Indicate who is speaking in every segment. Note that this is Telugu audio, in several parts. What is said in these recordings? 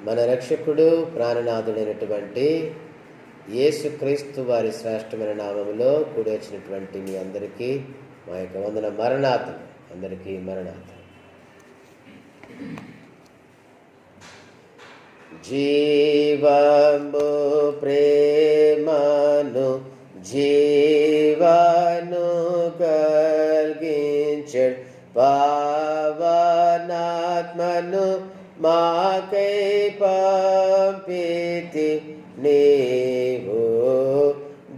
Speaker 1: మన రక్షకుడు ప్రాణనాథుడైనటువంటి యేసుక్రీస్తు వారి శ్రేష్టమైన నామములో కూడి వచ్చినటువంటి మీ అందరికీ మా యొక్క వందన మరణాతలు. అందరికీ మరణాతలు. జీవము ప్రేమను జీవను కలిగించే పావనాత్మను మాకై పంపితి నీవు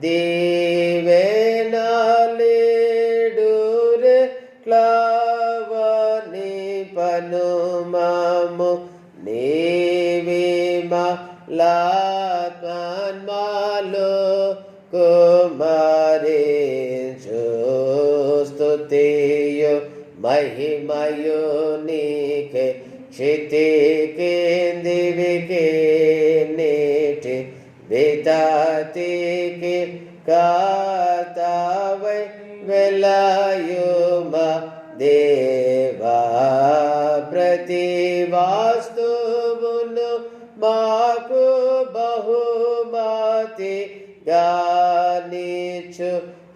Speaker 1: దీవెనలేడురే క్లావని పనుమము నీవిమా లాత్మన్మాలో కుమారించు స్తుతియు మహిమయు నీకే క్షితికి దివికి నీటి వితతికి కాతవై వెలయుమ దేవా ప్రతి వాస్తువును మాకు బహుమతి గానిచు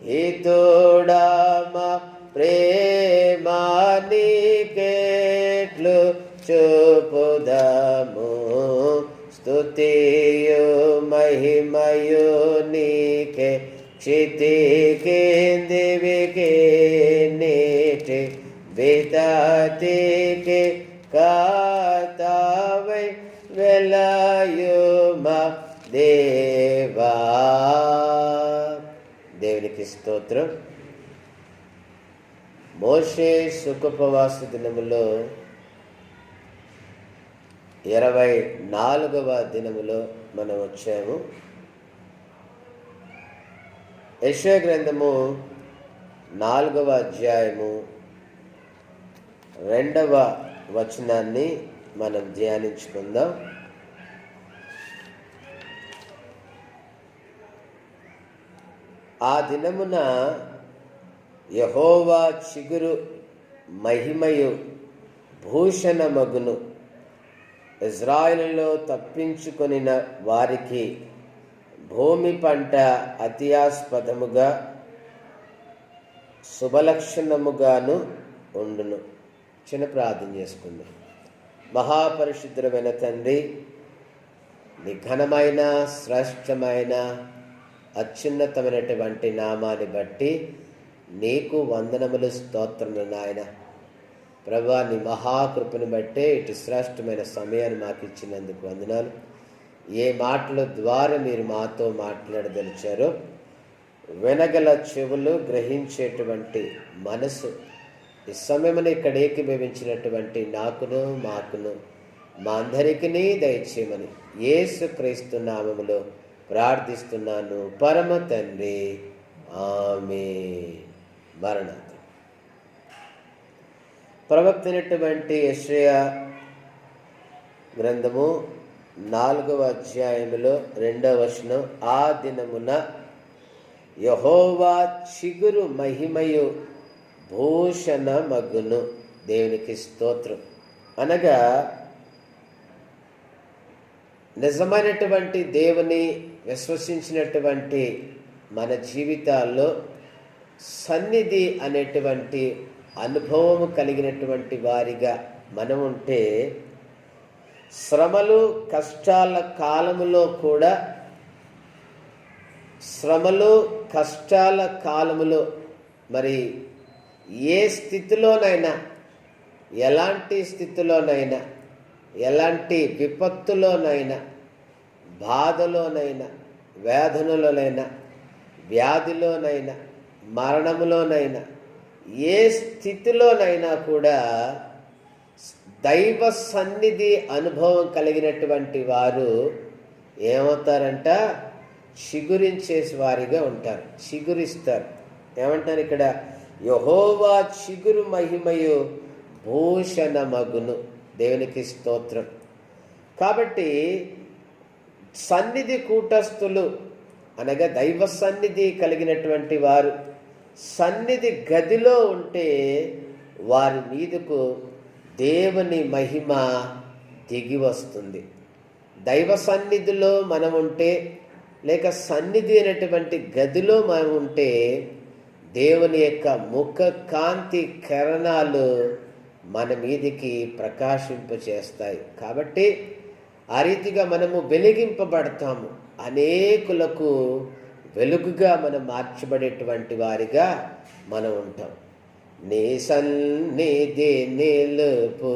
Speaker 1: హితుడమ ప్రేమానికెట్లు చూపుదము స్తుతియు మహిమయు నీకే క్షితికి దివికి నీటి వితతికి కాతవై వెలయుమ దేవా. దేవునికి స్తోత్రం. మోషే సుఖోపవాస దినములో 24వ దినములో మనం వచ్చాము. యెషయా గ్రంథము 4వ అధ్యాయము 2వ వచనాన్ని మనం ధ్యానించుకుందాం. ఆ దినమున యెహోవా చిగురు మహిమయు భూషణమగును, ఇజ్రాయేలులో తప్పించుకొనిన వారికి భూమి పంట అత్యాస్పదముగా శుభలక్షణముగాను ఉండును. చిన్న ప్రార్థన చేసుకుందాం. మహాపరిశుద్ధమైన తండ్రి, నీ ఘనమైన శ్రేష్టమైన అత్యున్నతమైనటువంటి నామాన్ని బట్టి నీకు వందనములు, స్తోత్రములు నాయన. ప్రభా, నీ మహాకృపను బట్టే ఇటు శ్రేష్టమైన సమయాన్ని మాకు ఇచ్చినందుకు వందనాలు. ఏ మాటల ద్వారా మీరు మాతో మాట్లాడదలిచారో వినగల చెవులు, గ్రహించేటువంటి మనసు ఈ సమయమున ఇక్కడ ఏకీభవించినటువంటి నాకును మాకును మా అందరికీ దయచేయమని యేసుక్రీస్తు నామములో ప్రార్థిస్తున్నాను పరమ తండ్రి, ఆమేన్. మరణాత్. ప్రవక్త అయినటువంటి యెషయా గ్రంథము 4వ అధ్యాయములో 2వ వచనం, ఆ దినమున యెహోవా చిగురు మహిమయు భూషణ మగును. దేవునికి స్తోత్రం. అనగా నిజమైనటువంటి దేవుని విశ్వసించినటువంటి మన జీవితాల్లో సన్నిధి అనేటువంటి అనుభవము కలిగినటువంటి వారిగా మనం ఉంటే శ్రమలు కష్టాల కాలములో కూడా, శ్రమలు కష్టాల కాలములో మరి ఏ స్థితిలోనైనా, ఎలాంటి స్థితిలోనైనా, ఎలాంటి విపత్తులోనైనా, బాధలోనైనా, వేదనలోనైనా, వ్యాధిలోనైనా, మరణములోనైనా, ఏ స్థితిలోనైనా కూడా దైవ సన్నిధి అనుభవం కలిగినటువంటి వారు ఏమవుతారంట? చిగురించే వారిగా ఉంటారు, చిగురిస్తారు. ఏమంటారు ఇక్కడ? యెహోవా చిగురు మహిమయు భూషణమగును. దేవునికి స్తోత్రం. కాబట్టి సన్నిధి కూటస్థులు అనగా దైవ సన్నిధి కలిగినటువంటి వారు సన్నిధి గదిలో ఉంటే వారి మీదకు దేవుని మహిమ దిగి వస్తుంది. దైవ సన్నిధిలో మనం ఉంటే, లేక సన్నిధి అనేటువంటి గదిలో మనం ఉంటే దేవుని యొక్క ముఖ కాంతి కిరణాలు మన మీదికి ప్రకాశింపచేస్తాయి. కాబట్టి ఆ రీతిగా మనము వెలిగింపబడతాము. అనేకులకు వెలుగుగా మనం మార్చబడేటువంటి వారిగా మనం ఉంటాం. నీ సన్నిధి నిలుపు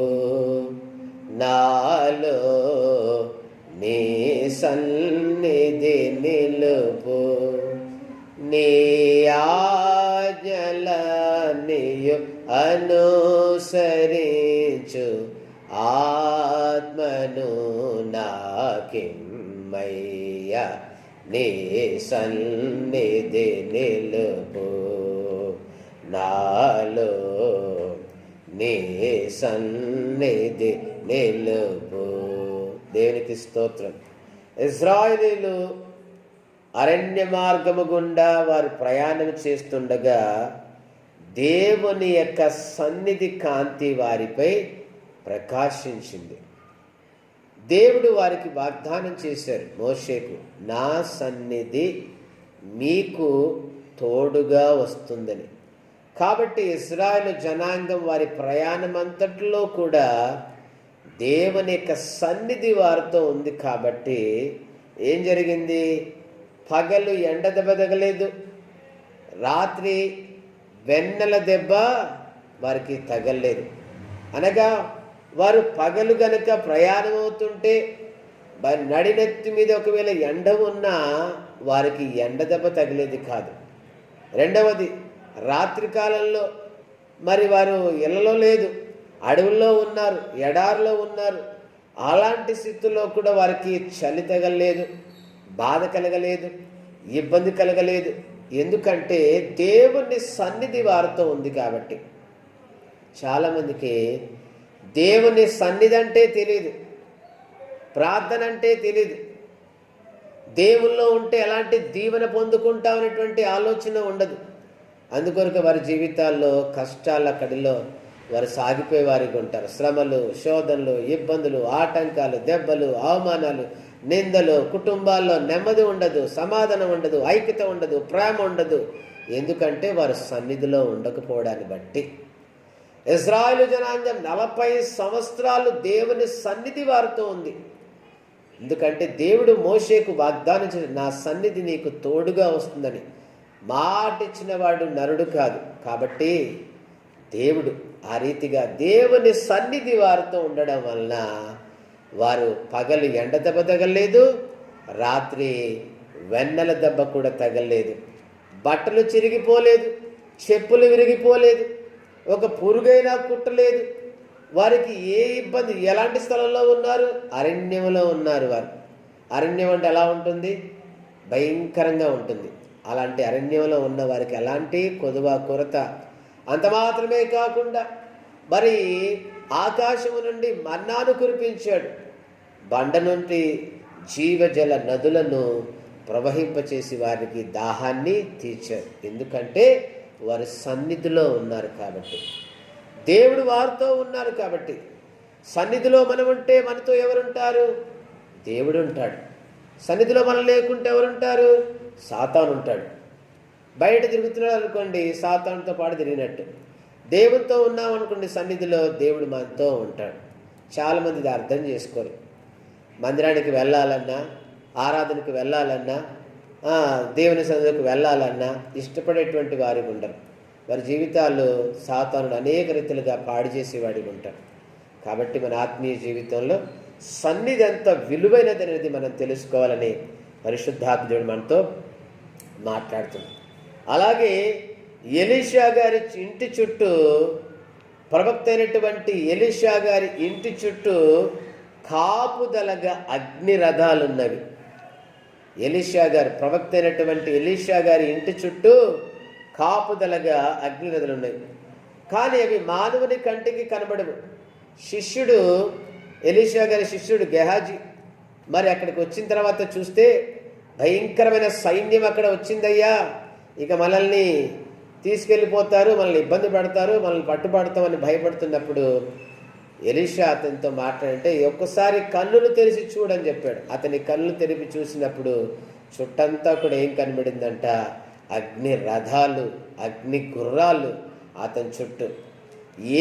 Speaker 1: నాలో, నీ సన్నిధి నిలుపు, నీ ఆజ్ఞలనియు అనుసరించు ఆత్మను నాకిమ్మయ్యా, నీ సన్నిధి నిలుపు నాలో, నీ సన్నిధి నిలుపు. దేవునికి స్తోత్రం. ఇశ్రాయేలీయులు అరణ్య మార్గము గుండా వారు ప్రయాణం చేస్తుండగా దేవుని యొక్క సన్నిధి కాంతి వారిపై ప్రకాశించింది. దేవుడు వారికి వాగ్దానం చేశారు మోషేకు, నా సన్నిధి మీకు తోడుగా వస్తుందని. కాబట్టి ఇశ్రాయేలు జనాంగం వారి ప్రయాణం అంతట్లో కూడా దేవుని యొక్క సన్నిధి వారితో ఉంది. కాబట్టి ఏం జరిగింది? పగలు ఎండ దెబ్బ తగలేదు, రాత్రి వెన్నెల దెబ్బ వారికి తగలేదు. అనగా వారు పగలు గనుక ప్రయాణం అవుతుంటే వారి నడినెత్తి మీద ఒకవేళ ఎండ ఉన్నా వారికి ఎండ దెబ్బ తగిలేది కాదు. రెండవది, రాత్రి కాలంలో మరి వారు ఇళ్లలో లేదు, అడవుల్లో ఉన్నారు, ఎడారిలో ఉన్నారు. అలాంటి స్థితిలో కూడా వారికి చలి తగలేదు, బాధ కలగలేదు, ఇబ్బంది కలగలేదు. ఎందుకంటే దేవుని సన్నిధి వారితో ఉంది కాబట్టి. చాలామందికి దేవుని సన్నిధి అంటే తెలియదు, ప్రార్థన అంటే తెలియదు, దేవుల్లో ఉంటే ఎలాంటి దీవెన పొందుకుంటామనేటువంటి ఆలోచన ఉండదు. అందుకొరకు వారి జీవితాల్లో కష్టాల కడిలో వారు సాగిపోయే వారికి ఉంటారు. శ్రమలు, శోధనలు, ఇబ్బందులు, ఆటంకాలు, దెబ్బలు, అవమానాలు, నిందలు, కుటుంబాల్లో నెమ్మది ఉండదు, సమాధానం ఉండదు, ఐక్యత ఉండదు, ప్రేమ ఉండదు. ఎందుకంటే వారు సన్నిధిలో ఉండకపోవడాన్ని బట్టి. ఇశ్రాయేలు జనాంగం 40 సంవత్సరాలు దేవుని సన్నిధి వారితో ఉంది. ఎందుకంటే దేవుడు మోషేకు వాగ్దానం చేసి, నా సన్నిధి నీకు తోడుగా వస్తుందని. మాట ఇచ్చిన వాడు నరుడు కాదు. కాబట్టి దేవుడు ఆ రీతిగా దేవుని సన్నిధి వారితో ఉండడం వలన వారు పగలు ఎండ దెబ్బ తగలేదు, రాత్రి వెన్నెల దెబ్బ కూడా తగలేదు. బట్టలు చిరిగిపోలేదు, చెప్పులు విరిగిపోలేదు, ఒక పురుగైనా కుట్టలేదు. వారికి ఏ ఇబ్బంది, ఎలాంటి స్థలంలో ఉన్నారు? అరణ్యంలో ఉన్నారు. వారు అరణ్యం అంటే ఎలా ఉంటుంది? భయంకరంగా ఉంటుంది. అలాంటి అరణ్యంలో ఉన్న వారికి ఎలాంటి కొదువ కొరత. అంత మాత్రమే కాకుండా మరి ఆకాశము నుండి మన్నాను కురిపించాడు, బండ నుండి జీవజల నదులను ప్రవహింపచేసి వారికి దాహాన్ని తీర్చారు. ఎందుకంటే వారి సన్నిధిలో ఉన్నారు కాబట్టి, దేవుడు వారితో ఉన్నారు కాబట్టి. సన్నిధిలో మనం ఉంటే మనతో ఎవరుంటారు? దేవుడు ఉంటాడు. సన్నిధిలో మనం లేకుంటే ఎవరుంటారు? సాతాను ఉంటాడు. బయట తిరుగుతున్నాడు అనుకోండి, సాతానుతో పాటు తిరిగినట్టు. దేవునితో ఉన్నాం అనుకోండి, సన్నిధిలో దేవుడు మనతో ఉంటాడు. చాలామంది ఇది అర్థం చేసుకోరు. మందిరానికి వెళ్ళాలన్నా, ఆరాధనకు వెళ్ళాలన్నా, దేవుని సన్నిధికి వెళ్ళాలన్నా ఇష్టపడేటువంటి వారికి ఉండరు. వారి జీవితాల్లో సాతానుడు అనేక రీతిలుగా పాడు చేసేవాడికి ఉంటారు. కాబట్టి మన ఆత్మీయ జీవితంలో సన్నిధి ఎంత విలువైనది అనేది మనం తెలుసుకోవాలని పరిశుద్ధాత్మ దేవుడు మనతో మాట్లాడుతున్నాడు. అలాగే ఎలీషా గారి ఇంటి చుట్టూ, ప్రవక్త అయినటువంటి ఎలీషా గారి ఇంటి చుట్టూ కాపుదలగా అగ్ని రథాలున్నవి. ఎలీషా గారు, ప్రవక్త అయినటువంటి ఎలీషా గారి ఇంటి చుట్టూ కాపుదలగా అగ్ని రథాలు ఉన్నాయి. కానీ అవి మానవుని కంటికి కనబడవు. శిష్యుడు, ఎలీషా గారి శిష్యుడు గెహాజీ మరి అక్కడికి వచ్చిన తర్వాత చూస్తే భయంకరమైన సైన్యం అక్కడ వచ్చిందయ్యా, ఇక మనల్ని తీసుకెళ్ళిపోతారు, మనల్ని ఇబ్బంది పడతారు, మనల్ని పట్టుబడతామని భయపడుతున్నప్పుడు ఎలీషా అతనితో మాట్లాడంటే ఒక్కసారి కన్నులు తెరిచి చూడని చెప్పాడు. అతని కన్నులు తెరిపి చూసినప్పుడు చుట్టంతా కూడా ఏం కనబడిందంట? అగ్ని రథాలు, అగ్ని గుర్రాలు అతని చుట్టూ.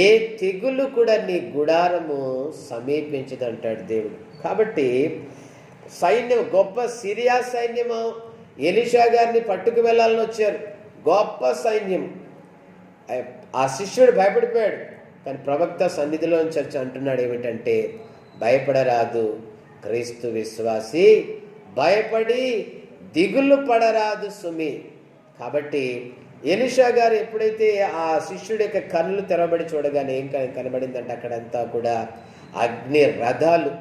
Speaker 1: ఏ తెగులు కూడా నీ గుడారము సమీపించదంటాడు దేవుడు. కాబట్టి సైన్యం, గొప్ప సిరియా సైన్యము ఎలీషా గారిని పట్టుకు వెళ్ళాలని వచ్చారు. గొప్ప సైన్యం. ఆ శిష్యుడు భయపడిపోయాడు. కానీ ప్రవక్త సన్నిధిలో చర్చ అంటున్నాడు ఏమిటంటే, భయపడరాదు క్రీస్తు విశ్వాసి, భయపడి దిగులు పడరాదు సుమి. కాబట్టి ఎలీషా గారు ఎప్పుడైతే ఆ శిష్యుడి యొక్క కన్నులు తెరబడి చూడగానే ఏం కనబడిందంటే, అక్కడంతా కూడా అగ్ని రథాలు.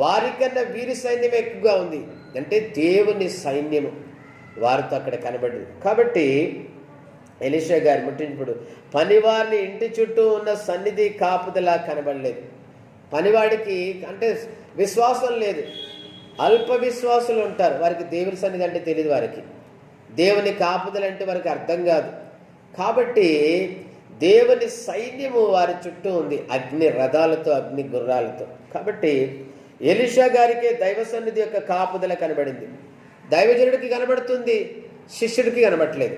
Speaker 1: వారికన్నా వీరి సైన్యం ఎక్కువగా ఉంది. అంటే దేవుని సైన్యము వారితో అక్కడ కనబడింది. కాబట్టి ఎలీషా గారు ముట్టినప్పుడు పనివారిని ఇంటి చుట్టూ ఉన్న సన్నిధి కాపుదలా కనబడలేదు. పనివాడికి అంటే విశ్వాసం లేదు. అల్ప విశ్వాసులు ఉంటారు. వారికి దేవుని సన్నిధి అంటే తెలియదు. వారికి దేవుని కాపుదల అంటే వారికి అర్థం కాదు. కాబట్టి దేవుని సైన్యము వారి చుట్టూ ఉంది, అగ్ని రథాలతో, అగ్ని గుర్రాలతో. కాబట్టి ఎలీషా గారికే దైవ సన్నిధి యొక్క కాపుదల కనబడింది. దైవజనుడికి కనబడుతుంది, శిష్యుడికి కనబడట్లేదు.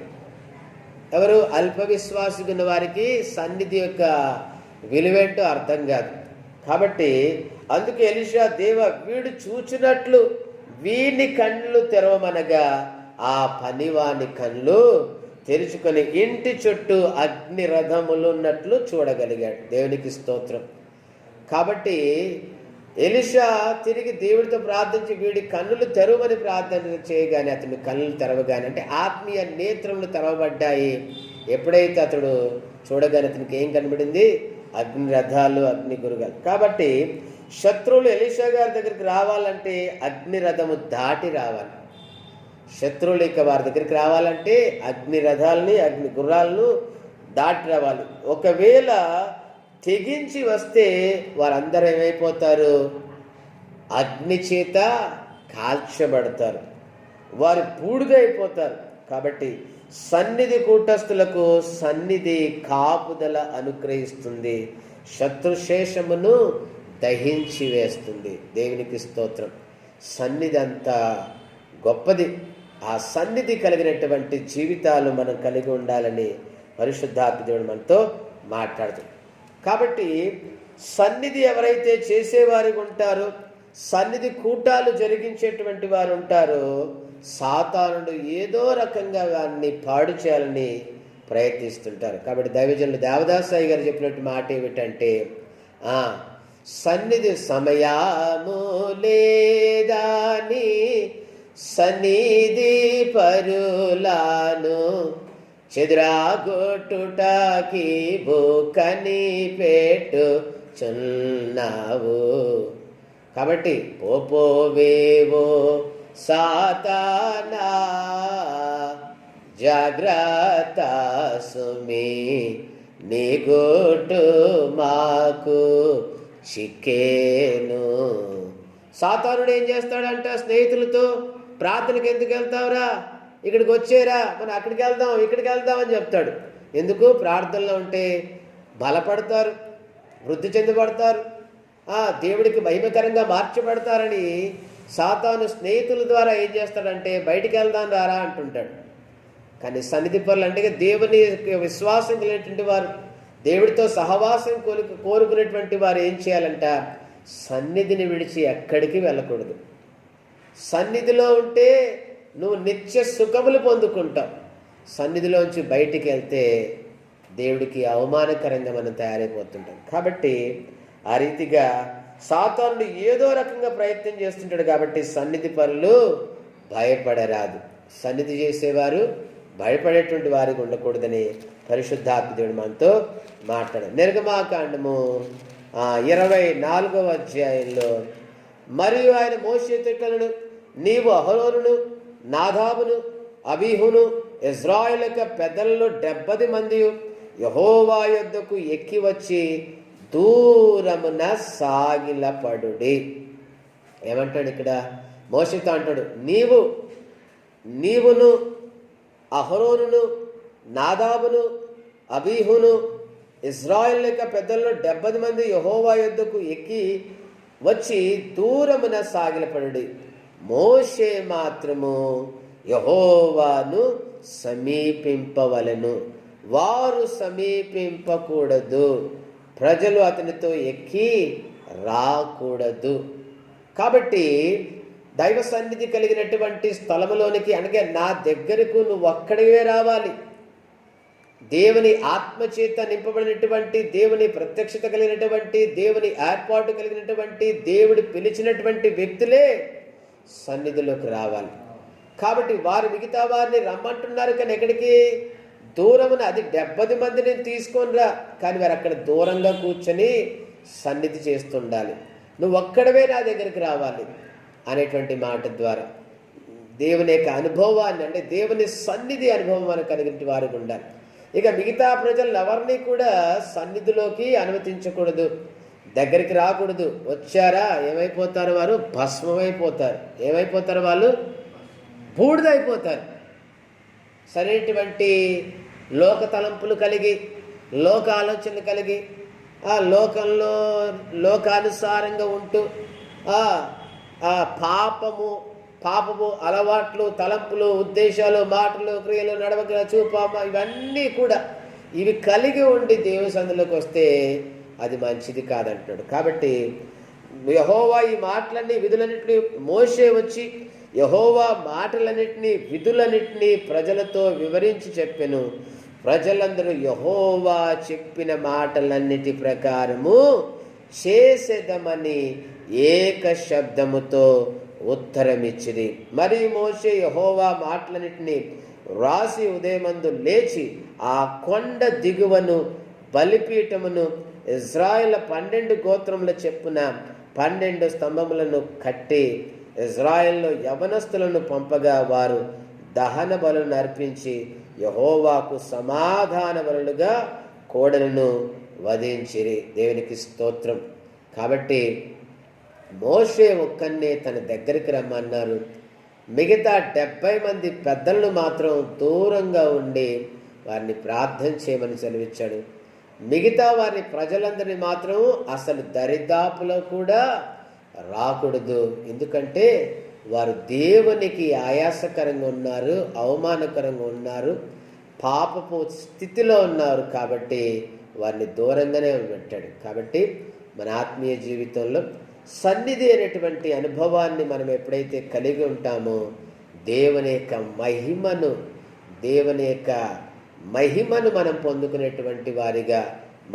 Speaker 1: ఎవరు? అల్ప విశ్వాసి ఉన్న వారికి సన్నిధి యొక్క విలువేంటో అర్థం కాదు. కాబట్టి అందుకే ఎలీషా, దేవ వీడు చూచినట్లు వీని కళ్ళు తెరవమనగా ఆ పనివాని కళ్ళు తెరుచుకొని ఇంటి చుట్టూ అగ్ని రథములు ఉన్నట్లు చూడగలిగాడు. దేవునికి స్తోత్రం. కాబట్టి ఎలీషా తిరిగి దేవుడితో ప్రార్థించి వీడి కన్నులు తెరవమని ప్రార్థన చేయగానే అతని కన్నులు తెరవగానే, అంటే ఆత్మీయ నేత్రములు తెరవబడ్డాయి. ఎప్పుడైతే అతడు చూడగానే అతనికి ఏం కనబడింది? అగ్ని రథాలు, అగ్ని గుర్రాలు. కాబట్టి శత్రువులు ఎలీషా గారి దగ్గరికి రావాలంటే అగ్ని రథము దాటి రావాలి. శత్రువులు ఇక వారి దగ్గరికి రావాలంటే అగ్ని రథాలని, అగ్ని గుర్రాలను దాటి రావాలి. ఒకవేళ తెగించి వస్తే వారందరూ ఏమైపోతారు? అగ్ని చేత కాల్చబడతారు, వారు బూడిదైపోతారు. కాబట్టి సన్నిధి కూటస్థులకు సన్నిధి కాపుదల అనుగ్రహిస్తుంది, శత్రుశేషమును దహించి వేస్తుంది. దేవునికి స్తోత్రం. సన్నిధి అంత గొప్పది. ఆ సన్నిధి కలిగినటువంటి జీవితాలు మనం కలిగి ఉండాలని పరిశుద్ధాత్మ దేవుడు మనతో మాట్లాడుతుంది. కాబట్టి సన్నిధి ఎవరైతే చేసేవారికి ఉంటారో, సన్నిధి కూటాలు జరిగించేటువంటి వారు ఉంటారో, సాతానుడు ఏదో రకంగా వారిని పాడు చేయాలని ప్రయత్నిస్తుంటారు. కాబట్టి దైవజనులు దేవదాసాయి గారు చెప్పినట్టు మాట ఏమిటంటే, సన్నిధి సమయము లేదాని సన్నిధి పరులాను చెదురాగొట్టుటకి బుకని పెట్టుచున్నావు. కాబట్టి పోవేవో సాతానా జాగ్రత్త సుమి, నీ గొట్టు మాకు చిక్కేను. సాతానుడు ఏం చేస్తాడంట? స్నేహితులతో ప్రార్థనకి ఎందుకు వెళ్తావురా, ఇక్కడికి వచ్చేరా, మనం అక్కడికి వెళ్దాం, ఇక్కడికి వెళ్దాం అని చెప్తాడు. ఎందుకు? ప్రార్థనలో ఉంటే బలపడతారు, వృద్ధి చెందబడతారు, దేవుడికి మహిమకరంగా మార్చబడతారని సాతాను స్నేహితుల ద్వారా ఏం చేస్తాడంటే బయటికి వెళ్దాం రారా అంటుంటాడు. కానీ సన్నిధి పరులు అంటే దేవుని విశ్వాసం కలిగినటువంటి వారు, దేవుడితో సహవాసం కోరుకునేటువంటి వారు ఏం చేయాలంట? సన్నిధిని విడిచి ఎక్కడికి వెళ్ళకూడదు. సన్నిధిలో ఉంటే నువ్వు నిత్య సుఖములు పొందుకుంటావు. సన్నిధిలోంచి బయటికి వెళ్తే దేవుడికి అవమానకరంగా మనం తయారైపోతుంటాం. కాబట్టి ఆ రీతిగా సాతానుడు ఏదో రకంగా ప్రయత్నం చేస్తుంటాడు. కాబట్టి సన్నిధి పరులు భయపడరాదు. సన్నిధి చేసేవారు భయపడేటువంటి వారికి ఉండకూడదని పరిశుద్ధాత్మ దేవుడు మనతో మాట్లాడారు. నిర్గమాకాండము 24వ అధ్యాయంలో, మరియు ఆయన మోషేతో ఇట్లనెను, నీవు అహరోనును నాదాబును అబీహును ఇజ్రాయేలు యొక్క పెద్దలలో 70 మంది యెహోవా యొద్దకు ఎక్కి వచ్చి దూరమున సాగిలపడుడి. ఏమంటాడు ఇక్కడ? మోషేతో అంటాడు, నీవును అహరోనును నాదాబును అబీహును ఇశ్రాయేలు యొక్క పెద్దల్లో 70 మంది యెహోవా యొద్దకు ఎక్కి వచ్చి దూరమున సాగిలపడి, మోషే మాత్రము యెహోవాను సమీపింపవలెను, వారు సమీపింపకూడదు, ప్రజలు అతనితో ఎక్కి రాకూడదు. కాబట్టి దైవ సన్నిధి కలిగినటువంటి స్థలములోనికి, అనగా నా దగ్గరకు నువ్వు ఒక్కడివే రావాలి. దేవుని ఆత్మచేత నింపబడినటువంటి, దేవుని ప్రత్యక్షత కలిగినటువంటి, దేవుని ఏర్పాటు కలిగినటువంటి, దేవుడు పిలిచినటువంటి వ్యక్తులే సన్నిధిలోకి రావాలి. కాబట్టి వారు మిగతా వారిని రమ్మంటున్నారు, కానీ ఎక్కడికి? దూరమున. అది 70 మందిని తీసుకొని రా, కానీ వారు అక్కడ దూరంగా కూర్చొని సన్నిధి చేస్తుండాలి. నువ్వు ఒక్కడవే నా దగ్గరికి రావాలి అనేటువంటి మాట ద్వారా దేవుని యొక్క అనుభవాన్ని, అంటే దేవుని సన్నిధి అనుభవం కలిగిన వారికి ఉండాలి. ఇక మిగతా ప్రజలు ఎవరిని కూడా సన్నిధిలోకి అనుమతించకూడదు, దగ్గరికి రాకూడదు. వచ్చారా ఏమైపోతారు? వారు భస్మమైపోతారు. ఏమైపోతారు? వాళ్ళు బూడిదైపోతారు. సరైనటువంటి లోక తలంపులు కలిగి, లోక ఆలోచనలు కలిగి, ఆ లోకంలో లోకానుసారంగా ఉంటూ పాపము అలవాట్లు, తలంపులు, ఉద్దేశాలు, మాటలు, క్రియలు, నడవగల చూపామ, ఇవన్నీ కూడా ఇవి కలిగి ఉండి దేవుని సన్నిధిలోకి వస్తే అది మంచిది కాదంటున్నాడు. కాబట్టి యెహోవా ఈ మాటలన్నీ, విధులన్నింటినీ, మోషే వచ్చి యెహోవా మాటలన్నింటినీ, విధులన్నింటినీ ప్రజలతో వివరించి చెప్పెను. ప్రజలందరూ యెహోవా చెప్పిన మాటలన్నిటి ప్రకారము చేసేదమని ఏక శబ్దముతో ఉత్తరమిచ్చిరి. మరి మోషే యెహోవా మాటలన్నిటినీ రాసి ఉదయమందు లేచి ఆ కొండ దిగువను బలిపీఠమును ఇజ్రాయేల్ 12 గోత్రముల చెప్పున 12 స్తంభములను కట్టి ఇజ్రాయేల్లో యవనస్తులను పంపగా వారు దహన బలులను అర్పించి యెహోవాకు సమాధాన బలులుగా కోడలను వధించిరి. దేవునికి స్తోత్రం. కాబట్టి మోషే ఒక్కన్నే తన దగ్గరికి రమ్మన్నారు. మిగతా 70 మంది పెద్దలను మాత్రం దూరంగా ఉండి వారిని ప్రార్థన చేయమని సెలవిచ్చాడు. మిగతా వారిని, ప్రజలందరినీ మాత్రం అసలు దరిదాపులో కూడా రాకూడదు. ఎందుకంటే వారు దేవునికి ఆయాసకరంగా ఉన్నారు, అవమానకరంగా ఉన్నారు, పాపపు స్థితిలో ఉన్నారు. కాబట్టి వారిని దూరంగానే పెట్టాడు. కాబట్టి మన ఆత్మీయ జీవితంలో సన్నిధి అనేటువంటి అనుభవాన్ని మనం ఎప్పుడైతే కలిగి ఉంటామో దేవుని యొక్క మహిమను మనం పొందుకునేటువంటి వారిగా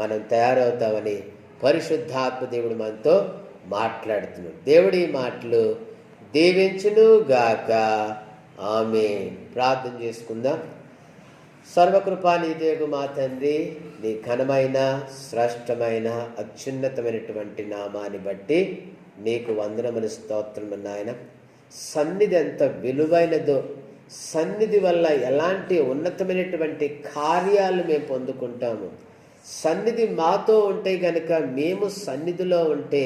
Speaker 1: మనం తయారవుతామని పరిశుద్ధాత్మ దేవుడు మనతో మాట్లాడుతున్నాడు. దేవుడి మాటలు దీవించును గాక. ఆమేన్. ప్రార్థన చేసుకుందాం. సర్వకృపానిదేగు మా తండ్రి, నీ ఘనమైన, శ్రేష్టమైన, అత్యున్నతమైనటువంటి నామాన్ని బట్టి నీకు వందనములు, స్తోత్రము నాయన. సన్నిధి ఎంత విలువైనదో, సన్నిధి వల్ల ఎలాంటి ఉన్నతమైనటువంటి కార్యాలు మేము పొందుకుంటాము. సన్నిధి మాతో ఉంటే గనుక, మేము సన్నిధిలో ఉంటే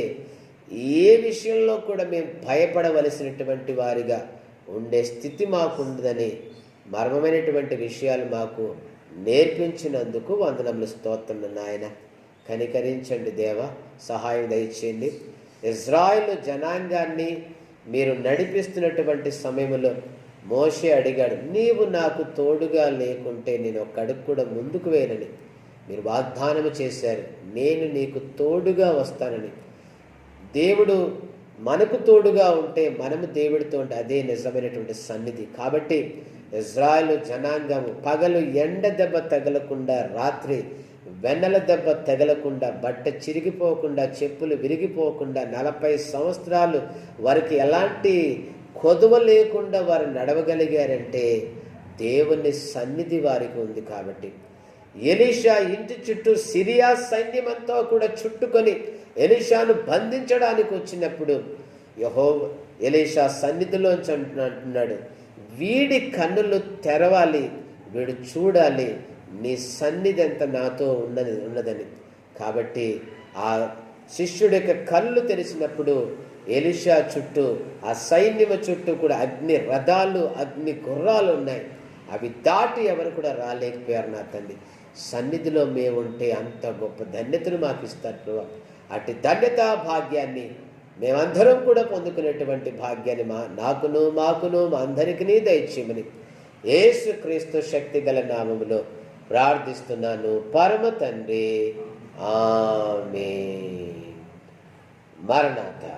Speaker 1: ఏ విషయంలో కూడా మేము భయపడవలసినటువంటి వారిగా ఉండే స్థితి మాకుండదని మర్మమైనటువంటి విషయాలు మాకు నేర్పించినందుకు వందనములు, స్తోత్రములు నాయన. కనికరించండి దేవ, సహాయం దయచేయండి. ఇజ్రాయేలు జనాంగాన్ని మీరు నడిపిస్తున్నటువంటి సమయంలో మోషే అడిగాడు, నీవు నాకు తోడుగా లేకుంటే నేను ఒక అడుగు కూడా ముందుకు వేయనని మీరు వాగ్దానము చేశారు. నేను నీకు తోడుగా వస్తానని. దేవుడు మనకు తోడుగా ఉంటే మనము దేవుడితో ఉంటే అదే నిజమైనటువంటి సన్నిధి. కాబట్టి ఇజ్రాయేలు జనాంగము పగలు ఎండ దెబ్బ తగలకుండా, రాత్రి వెన్నెల దెబ్బ తగలకుండా, బట్ట చిరిగిపోకుండా, చెప్పులు విరిగిపోకుండా 40 సంవత్సరాలు వారికి ఎలాంటి కొదువ లేకుండా వారు నడవగలిగారంటే దేవుని సన్నిధి వారికి ఉంది. కాబట్టి ఎలీషా ఇంటి చుట్టూ సిరియా సైన్యమంతా కూడా చుట్టుకొని ఎలీషాను బంధించడానికి వచ్చినప్పుడు ఎలీషా సన్నిధిలోంచి అంటున్నాడు, వీడి కన్నులు తెరవాలి, వీడు చూడాలి నీ సన్నిధి ఎంత నాతో ఉన్నదని. కాబట్టి ఆ శిష్యుడి యొక్క కళ్ళు తెరిచినప్పుడు ఎలీషా చుట్టూ, ఆ సైన్యము చుట్టూ కూడా అగ్ని రథాలు, అగ్ని గుర్రాలు ఉన్నాయి. అవి దాటి ఎవరు కూడా రాలేకపోయారు నా తండ్రి. సన్నిధిలో మేము ఉంటే అంత గొప్ప ధన్యతను మాకు ఇస్తారు ప్రభు. అటు ధన్యత భాగ్యాన్ని మేమందరం కూడా పొందుకునేటువంటి భాగ్యాన్ని నాకును మాకును మా అందరికీ దయచేయమని యేసుక్రీస్తు శక్తి గల నామములో ప్రార్థిస్తున్నాను పరమ తండ్రి. ఆమేన్. మరణాత.